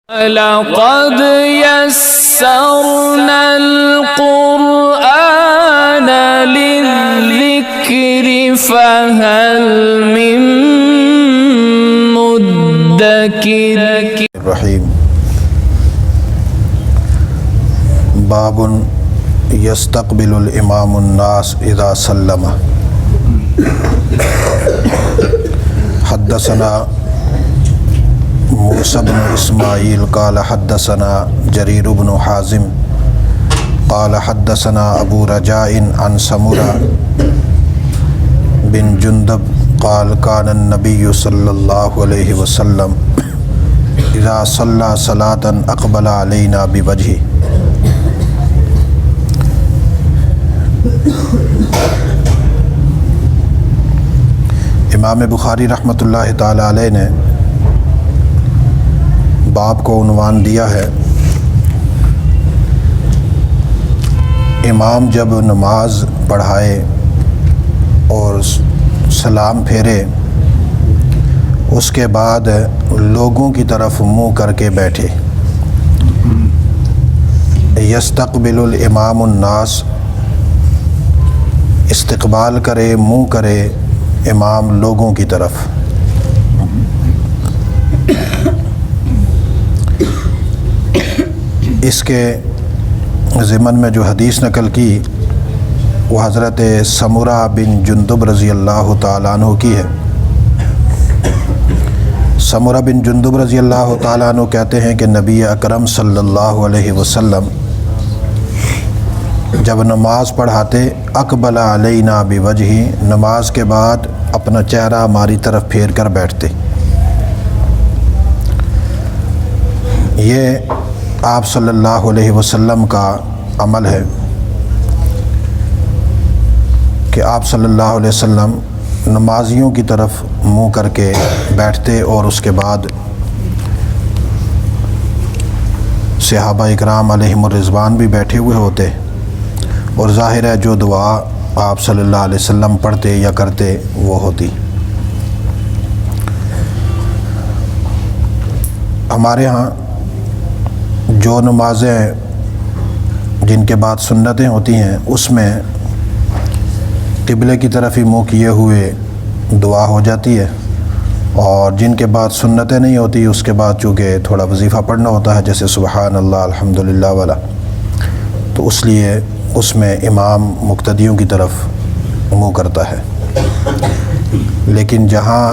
لقد يسرنا القرآن للذكر فهل من مدكر الرحیم باب یستقبل الامام الناس اذا سلم حدثنا موسى بن اسماعیل قال حدثنا جریر بن حازم قال حدثنا ابو رجاء عن سمرہ بن جندب قال كان النبي صلی اللہ علیہ وسلم اذا صلى صلاة اقبل علينا بوجهه. امام بخاری رحمۃ اللہ تعالی علیہ نے باب کو عنوان دیا ہے امام جب نماز پڑھائے اور سلام پھیرے اس کے بعد لوگوں کی طرف منہ کر کے بیٹھے. یستقبل الامام الناس، استقبال کرے، منہ کرے امام لوگوں کی طرف. اس کے ضمن میں جو حدیث نقل کی وہ حضرت سمرہ بن جندب رضی اللہ تعالیٰ عنہ کی ہے. سمرہ بن جندب رضی اللہ تعالیٰ عنہ کہتے ہیں کہ نبی اکرم صلی اللہ علیہ وسلم جب نماز پڑھاتے اقبل علینا بوجہی، نماز کے بعد اپنا چہرہ ہماری طرف پھیر کر بیٹھتے. یہ آپ صلی اللہ علیہ وسلم کا عمل ہے کہ آپ صلی اللہ علیہ وسلم نمازیوں کی طرف منہ کر کے بیٹھتے اور اس کے بعد صحابہ اکرام علیہم الرضوان بھی بیٹھے ہوئے ہوتے اور ظاہر ہے جو دعا آپ صلی اللہ علیہ وسلم پڑھتے یا کرتے وہ ہوتی. ہمارے ہاں جو نمازیں جن کے بعد سنتیں ہوتی ہیں اس میں قبلے کی طرف ہی منہ کیے ہوئے دعا ہو جاتی ہے، اور جن کے بعد سنتیں نہیں ہوتی اس کے بعد چونکہ تھوڑا وظیفہ پڑھنا ہوتا ہے جیسے سبحان اللہ الحمدللہ والا، تو اس لیے اس میں امام مقتدیوں کی طرف منہ کرتا ہے. لیکن جہاں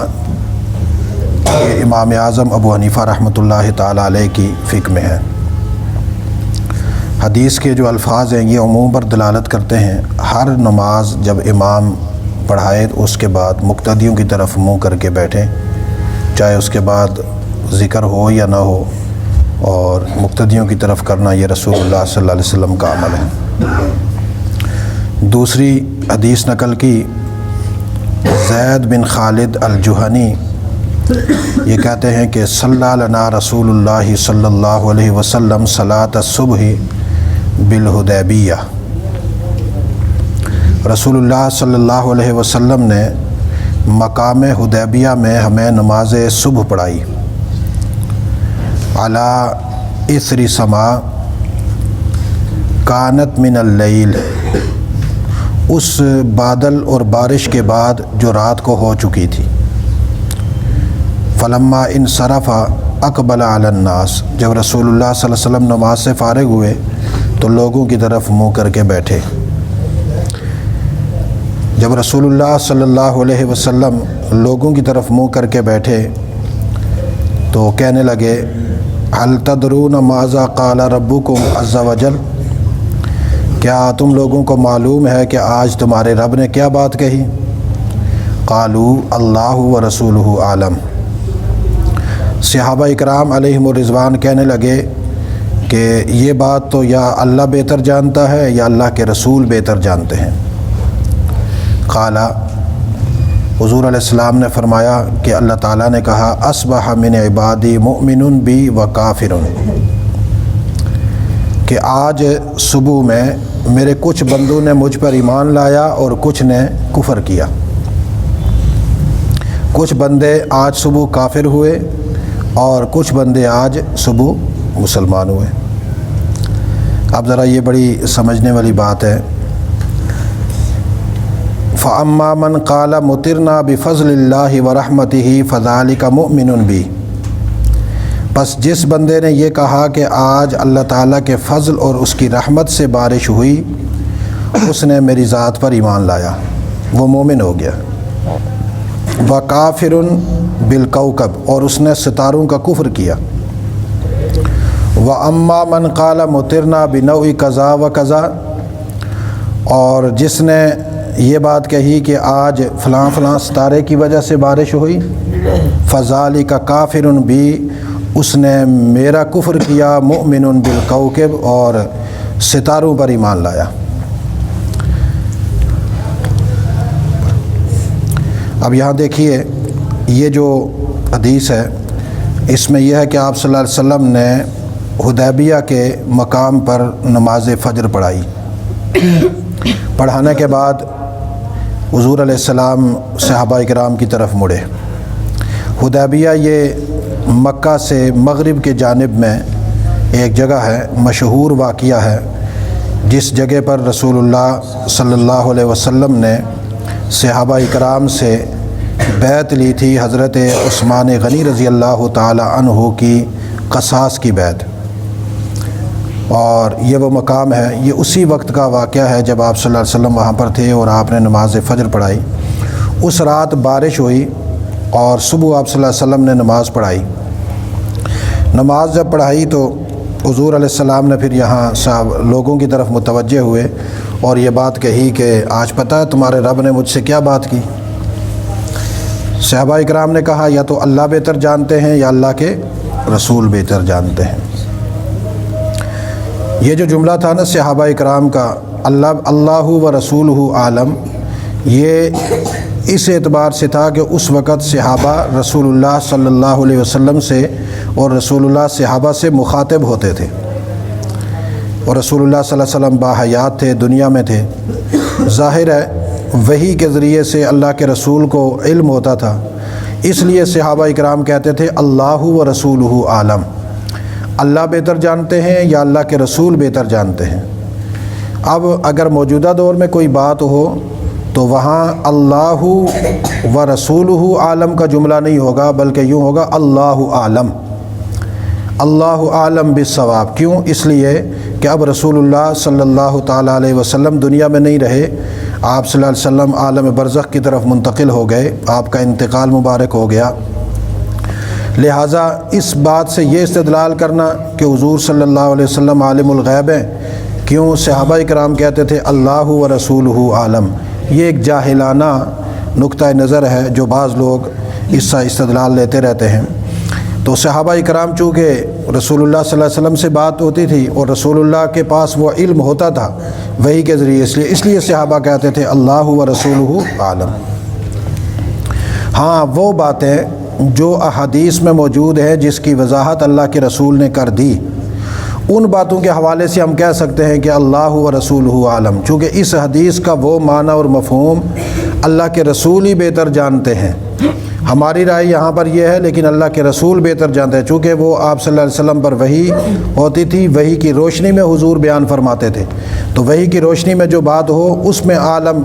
یہ امام اعظم ابو حنیفہ رحمۃ اللہ تعالیٰ علیہ کی فقہ میں ہے، حدیث کے جو الفاظ ہیں یہ عموم پر دلالت کرتے ہیں. ہر نماز جب امام پڑھائے اس کے بعد مقتدیوں کی طرف منہ کر کے بیٹھیں، چاہے اس کے بعد ذکر ہو یا نہ ہو، اور مقتدیوں کی طرف کرنا یہ رسول اللہ صلی اللہ علیہ وسلم کا عمل ہے. دوسری حدیث نقل کی زید بن خالد الجہنی یہ کہتے ہیں کہ صلی لنا رسول اللہ صلی اللہ علیہ وسلم صلاۃ الصبح بالحدیبیہ. رسول اللہ صلی اللہ علیہ وسلم نے مقام حدیبیہ میں ہمیں نماز صبح پڑھائی. علی اثر سما کانت من اللیل، اس بادل اور بارش کے بعد جو رات کو ہو چکی تھی. فلما انصرف اقبل علی الناس، جب رسول اللہ صلی اللہ علیہ وسلم نماز سے فارغ ہوئے تو لوگوں کی طرف منہ کر کے بیٹھے. جب رسول اللہ صلی اللہ علیہ وسلم لوگوں کی طرف منہ کر کے بیٹھے تو کہنے لگے هل تدرون ماذا قال ربکم عز وجل، کیا تم لوگوں کو معلوم ہے کہ آج تمہارے رب نے کیا بات کہی؟ قالوا اللہ ورسولہ عالم. صحابہ اکرام علیہم الرضوان کہنے لگے کہ یہ بات تو یا اللہ بہتر جانتا ہے یا اللہ کے رسول بہتر جانتے ہیں. قال، حضور علیہ السلام نے فرمایا کہ اللہ تعالیٰ نے کہا اصبح من عبادی مؤمن بی و کافر، کہ آج صبح میں میرے کچھ بندوں نے مجھ پر ایمان لایا اور کچھ نے کفر کیا. کچھ بندے آج صبح کافر ہوئے اور کچھ بندے آج صبح مسلمان ہوئے۔ اب ذرا یہ بڑی سمجھنے والی بات ہے۔ فَأَمَّا مَنْ قَالَ مُطِرْنَا بِفَضْلِ اللَّهِ وَرَحْمَتِهِ فَذَلِكَ مُؤْمِنٌ بِهِ، بس جس بندے نے یہ کہا کہ آج اللہ تعالیٰ کے فضل اور اس کی رحمت سے بارش ہوئی، اس نے میری ذات پر ایمان لایا، وہ مومن ہو گیا۔ وَكَافِرٌ بِالْكَوْكَبِ، اور اس نے ستاروں کا کفر کیا۔ وَأَمَّا مَنْ قَالَ مُطِرْنَا بِنَوْعِ كَذَا وَكَذَا، اور جس نے یہ بات کہی کہ آج فلاں فلاں ستارے کی وجہ سے بارش ہوئی، فَذَلِكَ كَافِرٌ بِي، اس نے میرا کفر کیا، مؤمن بالکوكب، اور ستاروں پر ایمان لایا۔ اب یہاں دیکھیے یہ جو حدیث ہے اس میں یہ ہے کہ آپ صلی اللہ علیہ وسلم نے حدیبیہ کے مقام پر نماز فجر پڑھائی۔ پڑھانے کے بعد حضور علیہ السلام صحابہ کرام کی طرف مڑے۔ حدیبیہ یہ مکہ سے مغرب کے جانب میں ایک جگہ ہے، مشہور واقعہ ہے، جس جگہ پر رسول اللہ صلی اللہ علیہ وسلم نے صحابہ کرام سے بیعت لی تھی، حضرت عثمان غنی رضی اللہ تعالی عنہ کی قصاص کی بیعت۔ اور یہ وہ مقام ہے، یہ اسی وقت کا واقعہ ہے جب آپ صلی اللہ علیہ وسلم وہاں پر تھے اور آپ نے نماز فجر پڑھائی۔ اس رات بارش ہوئی اور صبح آپ صلی اللہ علیہ وسلم نے نماز پڑھائی۔ نماز جب پڑھائی تو حضور علیہ السلام نے پھر یہاں لوگوں کی طرف متوجہ ہوئے اور یہ بات کہی کہ آج پتہ ہے تمہارے رب نے مجھ سے کیا بات کی؟ صحابہ کرام نے کہا یا تو اللہ بہتر جانتے ہیں یا اللہ کے رسول بہتر جانتے ہیں۔ یہ جو جملہ تھا نا صحابہ کرام کا، اللہ و رسولہ عالم، یہ اس اعتبار سے تھا کہ اس وقت صحابہ رسول اللہ صلی اللہ علیہ وسلم سے اور رسول اللہ صحابہ سے مخاطب ہوتے تھے، اور رسول اللہ صلی اللہ علیہ وسلم باحیات تھے، دنیا میں تھے۔ ظاہر ہے وحی کے ذریعے سے اللہ کے رسول کو علم ہوتا تھا، اس لیے صحابہ اکرام کہتے تھے اللہ و رسولہ عالم، اللہ بہتر جانتے ہیں یا اللہ کے رسول بہتر جانتے ہیں۔ اب اگر موجودہ دور میں کوئی بات ہو تو وہاں اللہ و رسولہ عالم کا جملہ نہیں ہوگا، بلکہ یوں ہوگا اللہ عالم، اللہ عالم بالصواب۔ کیوں؟ اس لیے کہ اب رسول اللہ صلی اللہ تعالیٰ علیہ وسلم دنیا میں نہیں رہے، آپ صلی اللہ علیہ وسلم عالم برزخ کی طرف منتقل ہو گئے، آپ کا انتقال مبارک ہو گیا۔ لہٰذا اس بات سے یہ استدلال کرنا کہ حضور صلی اللہ علیہ وسلم عالم الغیب ہیں، کیوں صحابہ کرام کہتے تھے اللہ و رسولہ عالم، یہ ایک جاہلانہ نقطہ نظر ہے جو بعض لوگ اس سے استدلال لیتے رہتے ہیں۔ تو صحابہ کرام چونکہ رسول اللہ صلی اللہ علیہ وسلم سے بات ہوتی تھی اور رسول اللہ کے پاس وہ علم ہوتا تھا وحی کے ذریعے، اس لیے صحابہ کہتے تھے اللہ و رسولہ عالم۔ ہاں وہ باتیں جو احادیث میں موجود ہیں جس کی وضاحت اللہ کے رسول نے کر دی، ان باتوں کے حوالے سے ہم کہہ سکتے ہیں کہ اللہ و رسولہ عالم، چونکہ اس حدیث کا وہ معنی اور مفہوم اللہ کے رسول ہی بہتر جانتے ہیں۔ ہماری رائے یہاں پر یہ ہے، لیکن اللہ کے رسول بہتر جانتے ہیں، چونکہ وہ آپ صلی اللہ علیہ وسلم پر وحی ہوتی تھی، وحی کی روشنی میں حضور بیان فرماتے تھے، تو وحی کی روشنی میں جو بات ہو اس میں عالم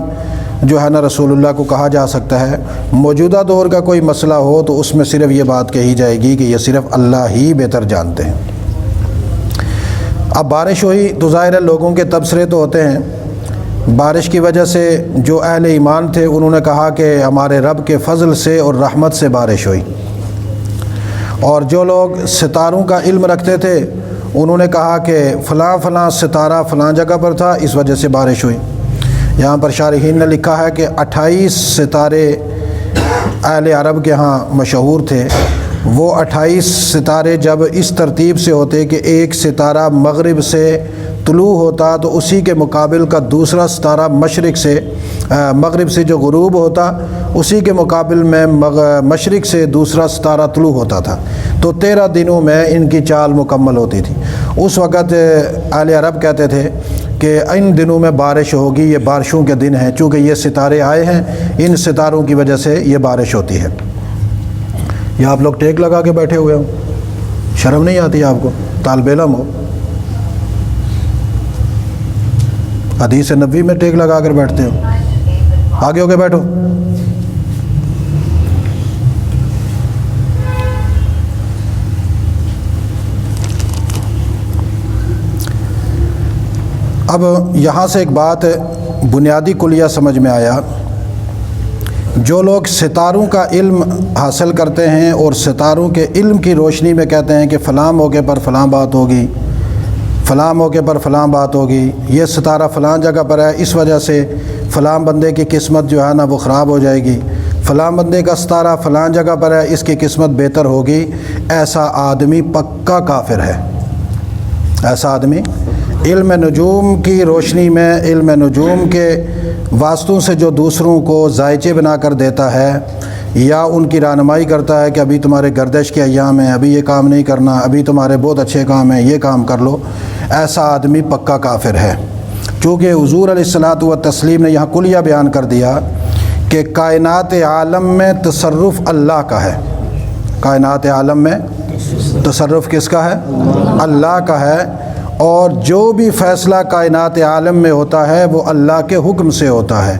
جو ہے نا رسول اللہ کو کہا جا سکتا ہے۔ موجودہ دور کا کوئی مسئلہ ہو تو اس میں صرف یہ بات کہی جائے گی کہ یہ صرف اللہ ہی بہتر جانتے ہیں۔ اب بارش ہوئی تو ظاہر ہے لوگوں کے تبصرے تو ہوتے ہیں، بارش کی وجہ سے جو اہل ایمان تھے انہوں نے کہا کہ ہمارے رب کے فضل سے اور رحمت سے بارش ہوئی، اور جو لوگ ستاروں کا علم رکھتے تھے انہوں نے کہا کہ فلاں فلاں ستارہ فلاں جگہ پر تھا، اس وجہ سے بارش ہوئی۔ یہاں پر شارحین نے لکھا ہے کہ 28 ستارے اہل عرب کے ہاں مشہور تھے۔ وہ 28 ستارے جب اس ترتیب سے ہوتے کہ ایک ستارہ مغرب سے طلوع ہوتا تو اسی کے مقابل کا دوسرا ستارہ مشرق سے مغرب سے جو غروب ہوتا اسی کے مقابل میں مشرق سے دوسرا ستارہ طلوع ہوتا تھا، تو 13 دنوں میں ان کی چال مکمل ہوتی تھی۔ اس وقت اہل عرب کہتے تھے کہ ان دنوں میں بارش ہوگی، یہ بارشوں کے دن ہیں، چونکہ یہ ستارے آئے ہیں، ان ستاروں کی وجہ سے یہ بارش ہوتی ہے۔ یہ آپ لوگ ٹیک لگا کے بیٹھے ہوئے ہوں۔ شرم نہیں آتی آپ کو؟ طالب علم ہو، حدیث نبوی میں ٹیک لگا کر بیٹھتے ہو، آگے ہو کے بیٹھو۔ اب یہاں سے ایک بات بنیادی کلیہ سمجھ میں آیا، جو لوگ ستاروں کا علم حاصل کرتے ہیں اور ستاروں کے علم کی روشنی میں کہتے ہیں کہ فلاں موقع پر فلاں بات ہوگی، فلاں موقع پر فلاں بات ہوگی، یہ ستارہ فلاں جگہ پر ہے، اس وجہ سے فلاں بندے کی قسمت جو ہے نا وہ خراب ہو جائے گی، فلاں بندے کا ستارہ فلاں جگہ پر ہے، اس کی قسمت بہتر ہوگی، ایسا آدمی پکا کافر ہے۔ ایسا آدمی علم نجوم کی روشنی میں، علم نجوم کے واسطوں سے جو دوسروں کو ذائچے بنا کر دیتا ہے یا ان کی رہنمائی کرتا ہے کہ ابھی تمہارے گردش کے ایام ہیں، ابھی یہ کام نہیں کرنا، ابھی تمہارے بہت اچھے کام ہیں، یہ کام کر لو، ایسا آدمی پکا کافر ہے۔ چونکہ حضور علیہ الصلاۃ والتسلیم نے یہاں کلیہ بیان کر دیا کہ کائنات عالم میں تصرف اللہ کا ہے، کائنات عالم میں تصرف کس کا ہے؟ اللہ کا ہے، اور جو بھی فیصلہ کائنات عالم میں ہوتا ہے وہ اللہ کے حکم سے ہوتا ہے۔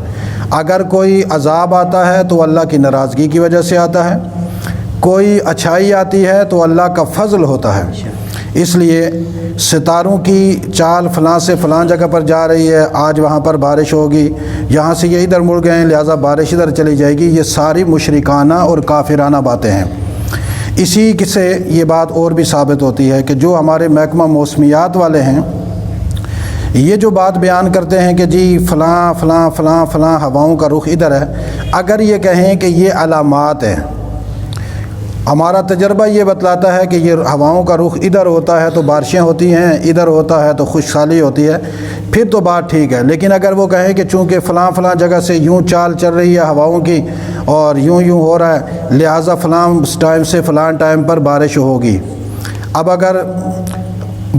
اگر کوئی عذاب آتا ہے تو اللہ کی ناراضگی کی وجہ سے آتا ہے، کوئی اچھائی آتی ہے تو اللہ کا فضل ہوتا ہے۔ اس لیے ستاروں کی چال فلاں سے فلاں جگہ پر جا رہی ہے، آج وہاں پر بارش ہوگی، یہاں سے یہ ادھر مڑ گئے ہیں لہٰذا بارش ادھر چلی جائے گی، یہ ساری مشرکانہ اور کافرانہ باتیں ہیں۔ اسی سے یہ بات اور بھی ثابت ہوتی ہے کہ جو ہمارے محکمہ موسمیات والے ہیں، یہ جو بات بیان کرتے ہیں کہ جی فلاں فلاں فلاں فلاں ہواؤں کا رخ ادھر ہے، اگر یہ کہیں کہ یہ علامات ہیں، ہمارا تجربہ یہ بتلاتا ہے کہ یہ ہواؤں کا رخ ادھر ہوتا ہے تو بارشیں ہوتی ہیں، ادھر ہوتا ہے تو خشکسالی ہوتی ہے، پھر تو بات ٹھیک ہے۔ لیکن اگر وہ کہیں کہ چونکہ فلاں فلاں جگہ سے یوں چال چل رہی ہے ہواؤں کی اور یوں یوں ہو رہا ہے لہٰذا فلاں ٹائم سے فلاں ٹائم پر بارش ہوگی، اب اگر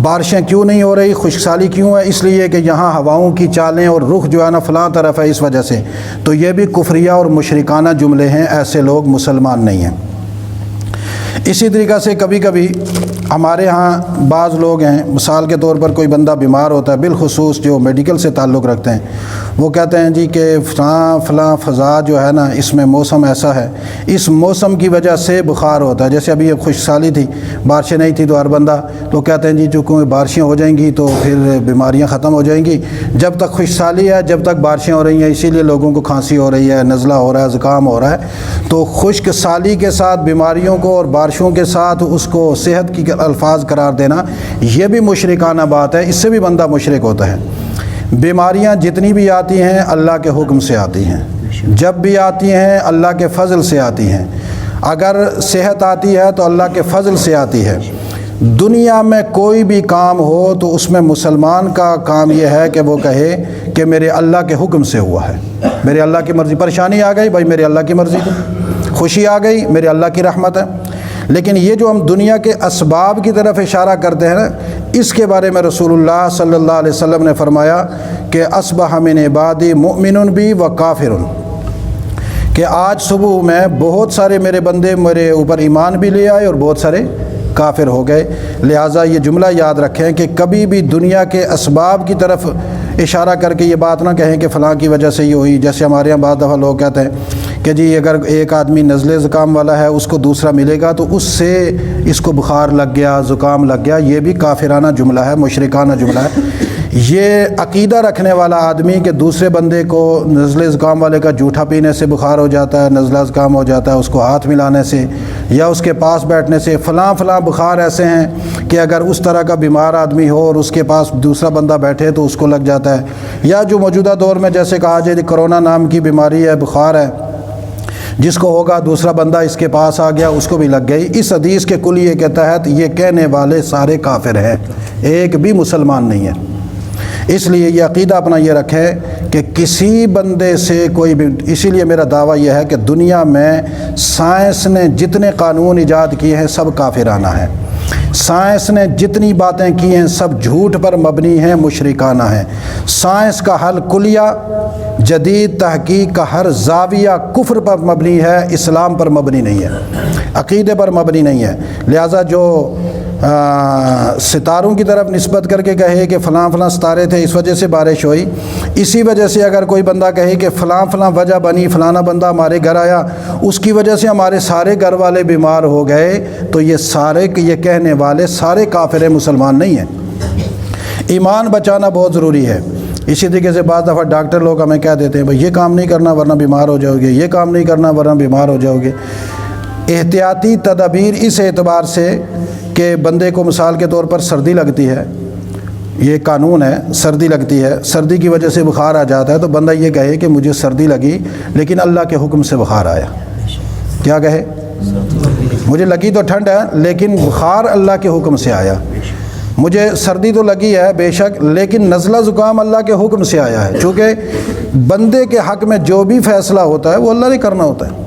بارشیں کیوں نہیں ہو رہی، خشکسالی کیوں ہے؟ اس لیے کہ یہاں ہواؤں کی چالیں اور رخ جو ہے نا فلاں طرف ہے، اس وجہ سے، تو یہ بھی کفریہ اور مشرکانہ جملے ہیں، ایسے لوگ مسلمان نہیں ہیں۔ اسی طریقہ سے کبھی کبھی ہمارے ہاں بعض لوگ ہیں، مثال کے طور پر کوئی بندہ بیمار ہوتا ہے، بالخصوص جو میڈیکل سے تعلق رکھتے ہیں، وہ کہتے ہیں جی کہ فلاں فضا جو ہے نا اس میں موسم ایسا ہے، اس موسم کی وجہ سے بخار ہوتا ہے۔ جیسے ابھی یہ خشکسالی تھی، بارشیں نہیں تھی تو ہر بندہ تو کہتے ہیں جی چونکہ بارشیں ہو جائیں گی تو پھر بیماریاں ختم ہو جائیں گی، جب تک خشکسالی ہے جب تک بارشیں ہو رہی ہیں اسی لیے لوگوں کو کھانسی ہو رہی ہے، نزلہ ہو رہا ہے، زکام ہو رہا ہے۔ تو خشک سالی کے ساتھ بیماریوں کو اور بارشوں کے ساتھ اس کو صحت کی الفاظ قرار دینا یہ بھی مشرکانہ بات ہے، اس سے بھی بندہ مشرک ہوتا ہے۔ بیماریاں جتنی بھی آتی ہیں اللہ کے حکم سے آتی ہیں، جب بھی آتی ہیں اللہ کے فضل سے آتی ہیں، اگر صحت آتی ہے تو اللہ کے فضل سے آتی ہے۔ دنیا میں کوئی بھی کام ہو تو اس میں مسلمان کا کام یہ ہے کہ وہ کہے کہ میرے اللہ کے حکم سے ہوا ہے، میرے اللہ کی مرضی، پریشانی آ گئی بھائی میرے اللہ کی مرضی، تو خوشی آ گئی میرے اللہ کی رحمت ہے۔ لیکن یہ جو ہم دنیا کے اسباب کی طرف اشارہ کرتے ہیں نا، اس کے بارے میں رسول اللہ صلی اللہ علیہ وسلم نے فرمایا کہ اصبح من عبادی مؤمن بی و کافر، کہ آج صبح میں بہت سارے میرے بندے میرے اوپر ایمان بھی لے آئے اور بہت سارے کافر ہو گئے۔ لہٰذا یہ جملہ یاد رکھیں کہ کبھی بھی دنیا کے اسباب کی طرف اشارہ کر کے یہ بات نہ کہیں کہ فلاں کی وجہ سے یہ ہوئی۔ جیسے ہمارے یہاں بعض دفعہ لوگ کہتے ہیں کہ جی اگر ایک آدمی نزلے زکام والا ہے اس کو دوسرا ملے گا تو اس سے اس کو بخار لگ گیا، زکام لگ گیا، یہ بھی کافرانہ جملہ ہے، مشرکانہ جملہ ہے۔ یہ عقیدہ رکھنے والا آدمی کہ دوسرے بندے کو نزلے زکام والے کا جھوٹا پینے سے بخار ہو جاتا ہے، نزلہ زکام ہو جاتا ہے، اس کو ہاتھ ملانے سے یا اس کے پاس بیٹھنے سے، فلاں فلاں بخار ایسے ہیں کہ اگر اس طرح کا بیمار آدمی ہو اور اس کے پاس دوسرا بندہ بیٹھے تو اس کو لگ جاتا ہے، یا جو موجودہ دور میں جیسے کہا جائے کرونا نام کی بیماری ہے، بخار ہے، جس کو ہوگا دوسرا بندہ اس کے پاس آ گیا اس کو بھی لگ گئی۔ اس حدیث کے کلیے کے تحت یہ کہنے والے سارے کافر ہیں، ایک بھی مسلمان نہیں ہے۔ اس لیے یہ عقیدہ اپنا یہ رکھے کہ کسی بندے سے کوئی بھی، اسی لیے میرا دعویٰ یہ ہے کہ دنیا میں سائنس نے جتنے قانون ایجاد کیے ہیں سب کافرانہ ہیں، سائنس نے جتنی باتیں کی ہیں سب جھوٹ پر مبنی ہیں، مشرکانہ ہیں۔ سائنس کا حل کلیہ، جدید تحقیق کا ہر زاویہ کفر پر مبنی ہے، اسلام پر مبنی نہیں ہے، عقیدے پر مبنی نہیں ہے۔ لہٰذا جو ستاروں کی طرف نسبت کر کے کہے کہ فلاں فلاں ستارے تھے اس وجہ سے بارش ہوئی، اسی وجہ سے اگر کوئی بندہ کہے کہ فلاں فلاں وجہ بنی، فلانا بندہ ہمارے گھر آیا اس کی وجہ سے ہمارے سارے گھر والے بیمار ہو گئے، تو یہ کہنے والے سارے کافر مسلمان نہیں ہیں۔ ایمان بچانا بہت ضروری ہے۔ اسی طریقے سے بعض دفعہ ڈاکٹر لوگ ہمیں کہہ دیتے ہیں بھئی یہ کام نہیں کرنا ورنہ بیمار ہو جاؤ گے، یہ کام نہیں کرنا ورنہ بیمار ہو جاؤ گے۔ احتیاطی تدابیر اس اعتبار سے کہ بندے کو مثال کے طور پر سردی لگتی ہے، یہ قانون ہے، سردی لگتی ہے، سردی کی وجہ سے بخار آ جاتا ہے، تو بندہ یہ کہے کہ مجھے سردی لگی لیکن اللہ کے حکم سے بخار آیا۔ کیا کہے؟ مجھے لگی تو ٹھنڈ ہے لیکن بخار اللہ کے حکم سے آیا۔ مجھے سردی تو لگی ہے بے شک لیکن نزلہ زکام اللہ کے حکم سے آیا ہے، چونکہ بندے کے حق میں جو بھی فیصلہ ہوتا ہے وہ اللہ نے کرنا ہوتا ہے۔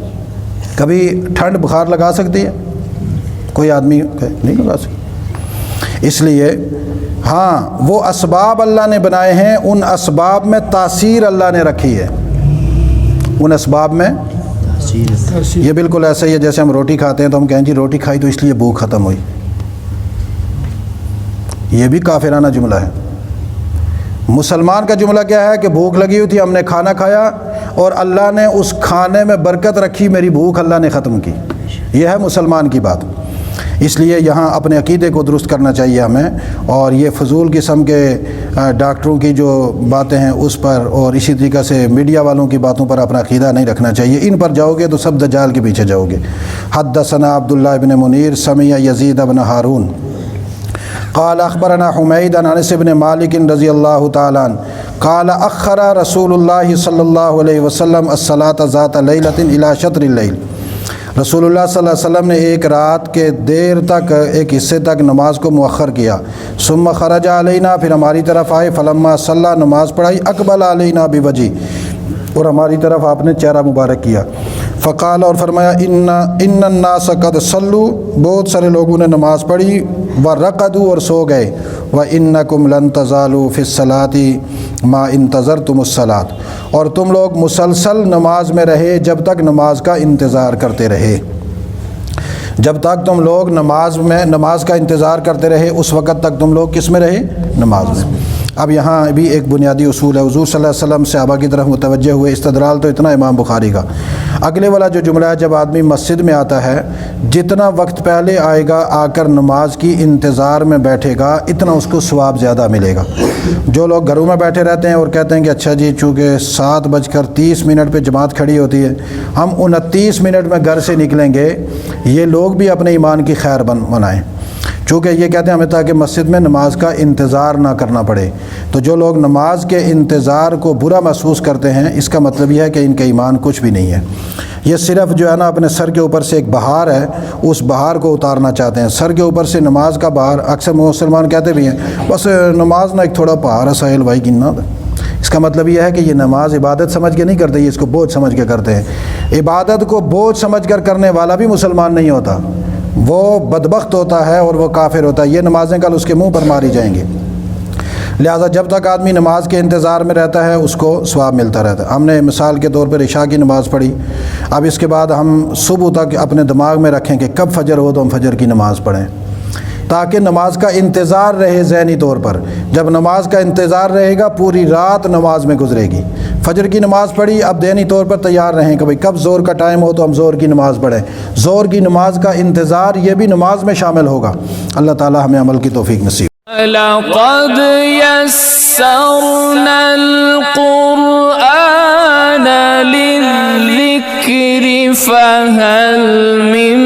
کبھی ٹھنڈ بخار لگا سکتی ہے؟ کوئی آدمی نہیں لگا سکتا۔ اس لیے ہاں وہ اسباب اللہ نے بنائے ہیں، ان اسباب میں تاثیر اللہ نے رکھی ہے، ان اسباب میں یہ بالکل ایسا ہی ہے جیسے ہم روٹی کھاتے ہیں تو ہم کہیں جی روٹی کھائی تو اس لیے بھوک ختم ہوئی، یہ بھی کافرانہ جملہ ہے۔ مسلمان کا جملہ کیا ہے کہ بھوک لگی ہوئی تھی، ہم نے کھانا کھایا اور اللہ نے اس کھانے میں برکت رکھی، میری بھوک اللہ نے ختم کی، یہ ہے مسلمان کی بات۔ اس لیے یہاں اپنے عقیدے کو درست کرنا چاہیے ہمیں، اور یہ فضول قسم کے ڈاکٹروں کی جو باتیں ہیں اس پر اور اسی طریقے سے میڈیا والوں کی باتوں پر اپنا عقیدہ نہیں رکھنا چاہیے، ان پر جاؤ گے تو سب دجال کے پیچھے جاؤ گے۔ حدثنا عبداللہ بن منیر سمع یزید بن ہارون قال اخبرنا حمید عن انس بن مالک رضی اللہ تعالی عنہ قال اخر رسول اللہ صلی اللہ علیہ وسلم الصلاۃ ذات لیلۃ الی شطر اللیل، رسول اللہ صلی اللہ علیہ وسلم نے ایک رات کے دیر تک، ایک حصے تک نماز کو مؤخر کیا۔ ثم خرج علینا، پھر ہماری طرف آئے، فلما صلی، نماز پڑھائی، اقبل علینا بوجہ، اور ہماری طرف آپ نے چہرہ مبارک کیا۔ فقال، اور فرمایا، ان الناس قد صلوا، بہت سارے لوگوں نے نماز پڑھی، ورقدوا، اور سو گئے، وانکم لن تزالوا فی الصلاۃ ما انتظرتم الصلاۃ، اور تم لوگ مسلسل نماز میں رہے جب تک نماز کا انتظار کرتے رہے، جب تک تم لوگ نماز کا انتظار کرتے رہے اس وقت تک تم لوگ کس میں رہے؟ نماز میں۔ اب یہاں بھی ایک بنیادی اصول ہے، حضور صلی اللہ علیہ وسلم صحابہ کی طرف متوجہ ہوئے، استدلال تو اتنا امام بخاری کا۔ اگلے والا جو جملہ ہے، جب آدمی مسجد میں آتا ہے جتنا وقت پہلے آئے گا، آ کر نماز کی انتظار میں بیٹھے گا، اتنا اس کو ثواب زیادہ ملے گا۔ جو لوگ گھروں میں بیٹھے رہتے ہیں اور کہتے ہیں کہ اچھا جی چونکہ 7:30 پہ جماعت کھڑی ہوتی ہے، ہم 29 منٹ میں گھر سے نکلیں گے، یہ لوگ بھی اپنے ایمان کی خیر منائیں، چونکہ یہ کہتے ہیں ہمیں تاکہ مسجد میں نماز کا انتظار نہ کرنا پڑے۔ تو جو لوگ نماز کے انتظار کو برا محسوس کرتے ہیں، اس کا مطلب یہ ہے کہ ان کا ایمان کچھ بھی نہیں ہے، یہ صرف جو ہے نا اپنے سر کے اوپر سے ایک بہار ہے، اس بہار کو اتارنا چاہتے ہیں۔ سر کے اوپر سے نماز کا بہار، اکثر مسلمان کہتے بھی ہیں بس نماز نہ ایک تھوڑا پہاڑ ہے ساحل بھائی گننا، اس کا مطلب یہ ہے کہ یہ نماز عبادت سمجھ کے نہیں کرتے، یہ اس کو بوجھ سمجھ کے کرتے ہیں۔ عبادت کو بوجھ سمجھ کر کرنے والا بھی مسلمان نہیں ہوتا، وہ بدبخت ہوتا ہے اور وہ کافر ہوتا ہے، یہ نمازیں کل اس کے منہ پر ماری جائیں گے۔ لہٰذا جب تک آدمی نماز کے انتظار میں رہتا ہے اس کو ثواب ملتا رہتا ہے۔ ہم نے مثال کے طور پر عشاء کی نماز پڑھی، اب اس کے بعد ہم صبح تک اپنے دماغ میں رکھیں کہ کب فجر ہو تو ہم فجر کی نماز پڑھیں، تاکہ نماز کا انتظار رہے ذہنی طور پر۔ جب نماز کا انتظار رہے گا پوری رات نماز میں گزرے گی۔ فجر کی نماز پڑھی، اب ذہنی طور پر تیار رہیں کہ بھئی کب زور کا ٹائم ہو تو ہم زور کی نماز پڑھیں۔ زور کی نماز کا انتظار یہ بھی نماز میں شامل ہوگا۔ اللہ تعالی ہمیں عمل کی توفیق نصیب۔ لقد يسرنا القرآن للذكر فهل من